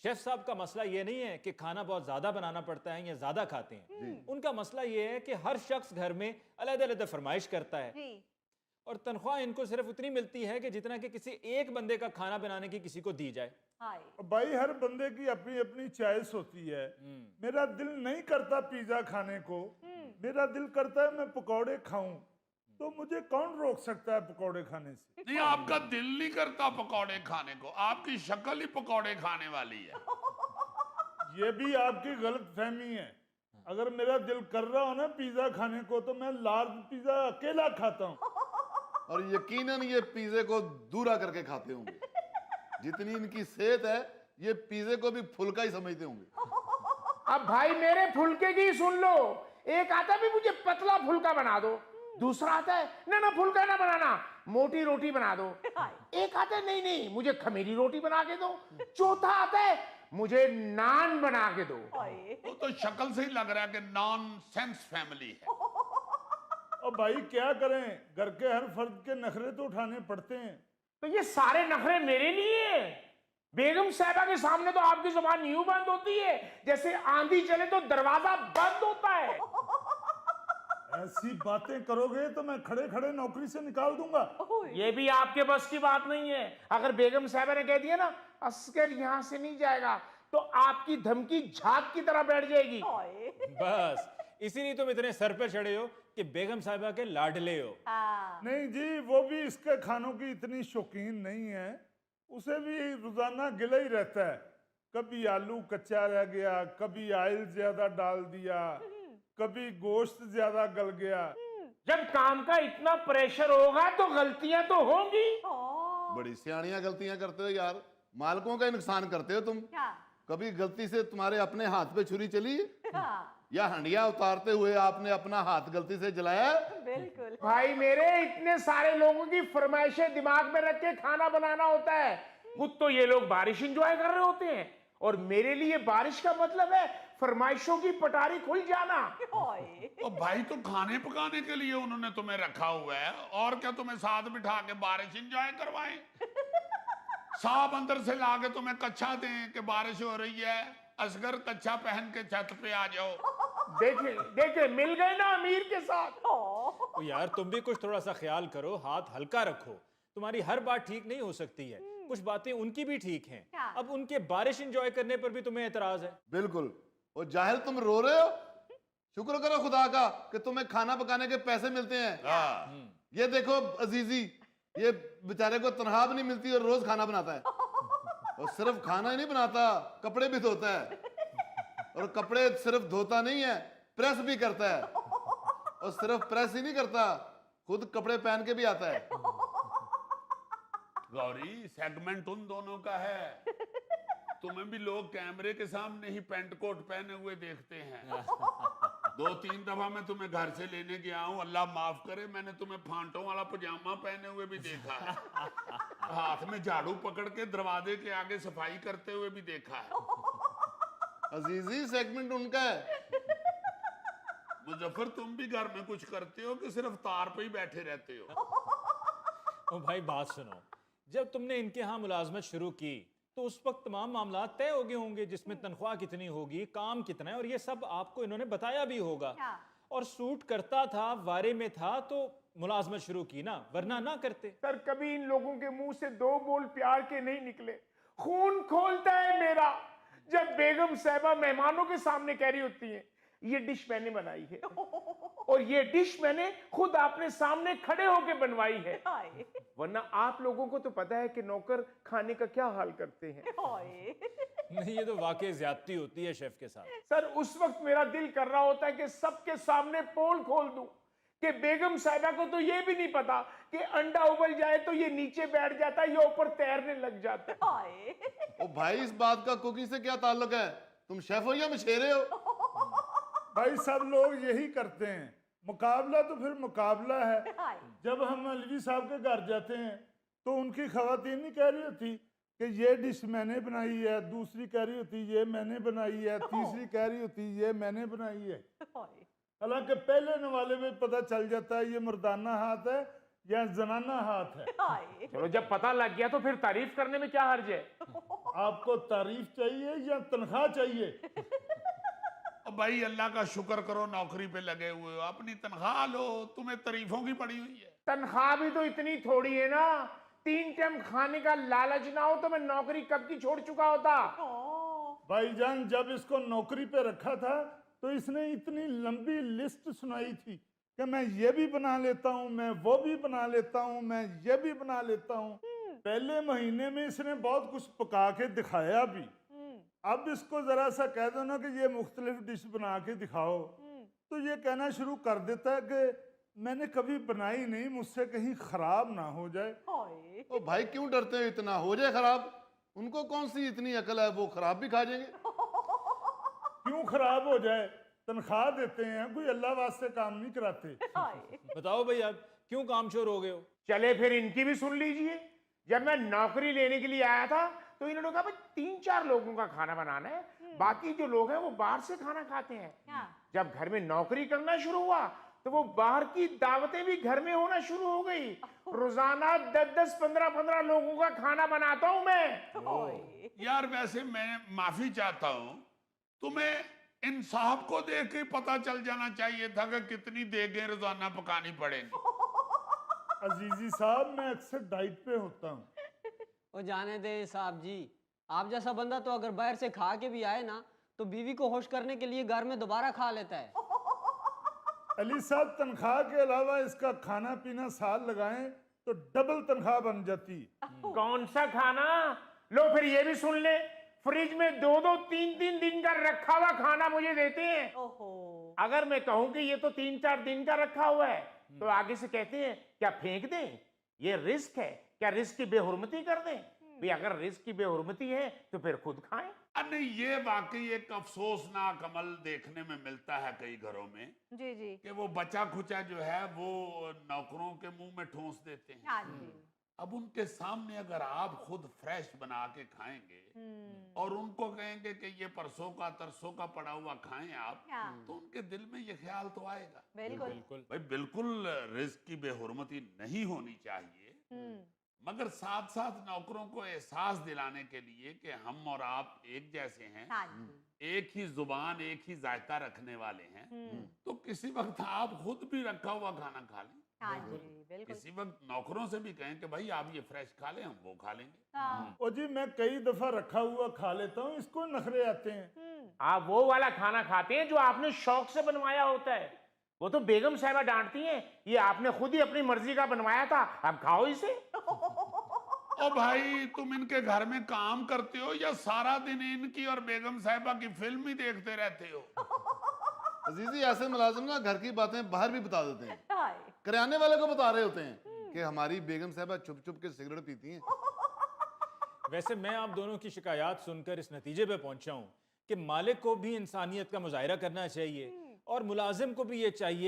Chef साहब का मसला ये नहीं है कि खाना बहुत ज्यादा बनाना पड़ता है या ज्यादा खाते हैं। उनका मसला ये है कि हर शख्स घर में अलग-अलग फरमाइश करता है और तनख्वाह इनको सिर्फ उतनी मिलती है कि जितना कि किसी एक बंदे का खाना बनाने की किसी को दी जाए। भाई हर बंदे की अपनी अपनी चॉइस होती है। मेरा दिल नहीं करता पिज्जा खाने को, मेरा दिल करता है मैं पकौड़े खाऊं, तो मुझे कौन रोक सकता है पकौड़े खाने से? नहीं, आपका दिल नहीं करता पकौड़े खाने को, आपकी शक्ल ही पकौड़े खाने वाली है। ये भी आपकी गलत फहमी है। अगर मेरा दिल कर रहा हो ना पिज्जा खाने को तो मैं लार्ज पिज्जा अकेला खाता हूँ। और यकीनन ये पिज्जे को दूरा करके खाते होंगे। जितनी इनकी सेहत है ये पिज्जे को भी फुल्का ही समझते होंगे। अब भाई मेरे फुल्के की सुन लो, एक आता भी मुझे पतला फुल्का बना दो, दूसरा आता है ना ना फुल्का ना बनाना, मोटी रोटी बना दो। एक आता है नहीं नहीं मुझे खमीरी रोटी बना के दो, चौथा आता है मुझे नान बना के दो। वो तो शक्ल से ही लग रहा है कि नॉन सेंस फैमिली है। और भाई क्या करें, घर के हर फर्द के नखरे तो उठाने पड़ते हैं। तो ये सारे नखरे मेरे लिए हैं। बेगम साहबा के सामने तो आपकी जुबान यूं बंद होती है जैसे आंधी चले तो दरवाजा बंद होता है। ऐसी बातें करोगे तो मैं खड़े खड़े नौकरी से निकाल दूंगा। ये भी आपके बस की बात नहीं है। अगर बेगम साहबा ने कह दिया ना असगर यहां से नहीं जाएगा तो आपकी धमकी झाग की तरह बैठ जाएगी। बस इसीलिए तुम इतने सर पे चढ़े हो कि बेगम साहिबा के लाडले हो। नहीं जी, वो भी इसके खानों की इतनी शौकीन नहीं है, उसे भी रोजाना गिला ही रहता है। कभी आलू कच्चा रह गया, कभी ऑयल ज्यादा डाल दिया, कभी गोश्त ज्यादा गल गया। जब काम का इतना प्रेशर होगा तो गलतियां तो होंगी। बड़ी सियाणियां गलतियां करते हो यार, मालकों का नुकसान करते हो तुम। कभी गलती से तुम्हारे अपने हाथ पे छुरी चली या हंडिया उतारते हुए आपने अपना हाथ गलती से जलाया? बिल्कुल भाई मेरे इतने सारे लोगों की फरमाइशें दिमाग में रख के खाना बनाना होता है। खुद तो ये लोग बारिश एंजॉय कर रहे होते हैं और मेरे लिए बारिश का मतलब है फरमाइशों की पटारी खुल जाना। तो भाई तो खाने पकाने के लिए उन्होंने तुम्हें रखा हुआ है, और क्या तुम्हें साथ बिठा के बारिश एंजॉय करवाएं? साहब अंदर से लाके तुम्हें कच्छा दें कि बारिश हो रही है, असगर कच्छा पहन के छत पे आ जाओ। देखे देखे मिल गए ना अमीर के साथ। तो यार तुम भी कुछ थोड़ा सा ख्याल करो, हाथ हल्का रखो। तुम्हारी हर बात ठीक नहीं हो सकती है, कुछ बातें उनकी भी ठीक हैं। अब उनके बारिश एंजॉय करने पर भी तुम्हें एतराज है? बिल्कुल। और जाहिल तुम रो रहे हो, शुक्र करो खुदा का कि तुम्हें खाना पकाने के पैसे मिलते हैं। ये देखो अजीजी, ये बेचारे को तनख्वाह भी नहीं मिलती और रोज खाना बनाता है। और सिर्फ खाना ही नहीं बनाता, कपड़े भी धोता है। और कपड़े सिर्फ धोता नहीं है, प्रेस भी करता है। और सिर्फ प्रेस ही नहीं करता, खुद कपड़े पहन के भी आता है। गौरी, सेगमेंट उन दोनों का है। तुम्हें भी लोग कैमरे के सामने ही पेंट कोट पहने हुए देखते हैं। 2-3 दफा मैं तुम्हें घर से लेने गया हूं, अल्लाह माफ करे, मैंने तुम्हें फांटों वाला पजामा पहने हुए भी देखा है। हाथ में झाड़ू पकड़ के दरवाजे के आगे सफाई करते हुए भी देखा है। अजीजी सेगमेंट उनका है। मुजफ्फर, तुम भी घर में कुछ करते हो कि सिर्फ तार पे ही बैठे रहते हो? ओ भाई बात सुनो, जब तुमने इनके यहाँ मुलाजमत शुरू की तो उस वक्त तमाम मामला तय हो गए होंगे, जिसमें तनख्वाह कितनी होगी, काम कितना है, और ये सब आपको इन्होंने बताया भी होगा। और सूट करता था, वारे में था, तो मुलाजमत शुरू की ना, वरना ना करते। सर कभी इन लोगों के मुंह से 2 बोल प्यार के नहीं निकले। खून खोलता है मेरा जब बेगम साहबा मेहमानों के सामने कह रही होती है ये डिश मैंने बनाई है और ये डिश मैंने खुद आपने सामने खड़े होके बनवाई है। वरना आप लोगों को तो पता है कि नौकर खाने का क्या हाल करते हैं। नहीं, ये तो वाकई ज्यादती होती है शेफ के साथ। सर उस वक्त मेरा दिल कर रहा होता है कि सबके सामने पोल खोल दूं कि बेगम साहिबा को तो ये भी नहीं पता कि अंडा उबल जाए तो ये नीचे बैठ जाता है, ये ऊपर तैरने लग जाता है। ओ भाई, इस बात का कुकिंग से क्या ताल्लुक है? तुम शेफ हो या मशेरे हो? भाई सब लोग यही करते हैं, मुकाबला तो फिर मुकाबला है। जब हम अलवी साहब के घर जाते हैं तो उनकी खवातीन नहीं कह रही होती कि ये डिश मैंने बनाई है, दूसरी कह रही होती ये मैंने बनाई है, तीसरी कह रही होती ये मैंने बनाई है। हालांकि पहले नवाले में पता चल जाता है ये मर्दाना हाथ है, या जनाना हाथ है? हाय। चलो जब पता लग गया तो फिर तारीफ करने में क्या हर्ज है? आपको तारीफ चाहिए या तनख्वाह चाहिए? और भाई अल्लाह का शुक्र करो नौकरी पे लगे हुए हो, अपनी तनख्वाह लो, तुम्हें तारीफों की पड़ी हुई है। तनख्वाह भी तो इतनी थोड़ी है ना, 3 टाइम खाने का लालच ना हो तो मैं नौकरी कब की छोड़ चुका होता। भाईजान जब इसको नौकरी पे रखा था तो इसने इतनी लंबी लिस्ट सुनाई थी कि मैं ये भी बना लेता हूँ, मैं वो भी बना लेता हूँ, मैं ये भी बना लेता हूँ। पहले महीने में इसने बहुत कुछ पका के दिखाया भी। अब इसको जरा सा कह दो ना कि ये मुख्तलिफ डिश बना के दिखाओ, तो ये कहना शुरू कर देता है कि मैंने कभी बनाई नहीं, मुझसे कहीं खराब ना हो जाए। हाय। ओ भाई क्यों डरते हो इतना, हो जाए खराब? उनको कौन सी इतनी अकल है, वो खराब भी खा जाएंगे। क्यों खराब हो जाए? तनख्वाह देते हैं, कोई अल्लाह वास्ते काम नहीं कराते। हाय। बताओ भाई आप क्यों कामचोर हो गए हो? चले फिर इनकी भी सुन लीजिए। जब मैं नौकरी लेने के लिए आया था तो इन्होंने कहा भाई 3-4 लोगों का खाना बनाना है, बाकी जो लोग हैं वो बाहर से खाना खाते हैं। हाँ। जब घर में नौकरी करना शुरू हुआ तो वो बाहर की दावतें भी घर में होना शुरू हो गई। रोजाना 10-10, 15-15 लोगों का खाना बनाता हूं मैं। हाय। यार वैसे मैं माफी चाहता हूँ, तुम्हें इन साहब को देख के पता चल जाना चाहिए था कि कितनी देगें रोजाना पकानी पड़ेंगी। अजीजी साहब मैं अक्सर डाइट पे होता हूँ। वो जाने दे साहब जी, आप जैसा बंदा तो अगर बाहर से खा के भी आए ना तो बीवी को खुश करने के लिए घर में दोबारा खा लेता है। अली साहब तनख्वाह के अलावा इसका खाना पीना साल लगाएं तो डबल तनख्वाह बन जाती है। कौन सा खाना? लो फिर ये भी सुन ले, फ्रिज में 2-2, 3-3 दिन का रखा हुआ खाना मुझे देते हैं। ओहो। अगर मैं कहूं कि ये तो 3-4 दिन का रखा हुआ है तो आगे से कहते हैं क्या फेंक दें, ये रिस्क है, क्या रिस्क की बेहुरमती कर दें? भाई अगर रिस्क की बेहुरमती है तो फिर खुद खाएं। नहीं, ये वाकई एक अफसोसनाक अमल देखने में मिलता है कई घरों में जी जी। कि वो बचा खुचा जो है वो नौकरों के मुंह में ठूंस देते हैं। हाँ जी। अब उनके सामने अगर आप खुद फ्रेश बना के खाएंगे और उनको कहेंगे कि ये परसों का तरसों का पड़ा हुआ खाएं आप, हाँ। तो उनके दिल में ये ख्याल तो आएगा। बिल्कुल। बिल्कुल। भाई बिल्कुल रिस्क की बेहुरमती नहीं होनी चाहिए, मगर साथ साथ नौकरों को एहसास दिलाने के लिए कि हम और आप एक जैसे हैं, हाँ जी। एक ही जुबान एक ही जायका रखने वाले हैं, तो किसी वक्त आप खुद भी रखा हुआ खाना खा लें, हाँ जी। बिल्कुल। किसी वक्त नौकरों से भी कहें कि भाई आप ये फ्रेश खा लें, हम वो खा लेंगे। हाँ। और जी मैं कई दफा रखा हुआ खा लेता हूँ, इसको नखरे आते हैं। आप वो वाला खाना खाते हैं जो आपने शौक से बनवाया होता है, वो तो बेगम साहिबा डांटती हैं, ये आपने खुद ही अपनी मर्जी का बनवाया था, अब खाओ इसे। ओ भाई तुम इनके घर में काम करते हो या सारा दिन इनकी और बेगम साहिबा की फिल्म ही देखते रहते हो? अजीजी ऐसे मुलाजिम ना घर की बातें बाहर भी बता देते हैं, हाय। करियाने वाले को बता रहे होते हैं कि हमारी बेगम साहबा छुप छुप के सिगरेट पीती हैं। वैसे मैं आप दोनों की शिकायत सुनकर इस नतीजे पे पहुंचा हूं कि मालिक को भी इंसानियत का मुजाहिरा करना चाहिए और मुलाजिम को भी ये चाहिए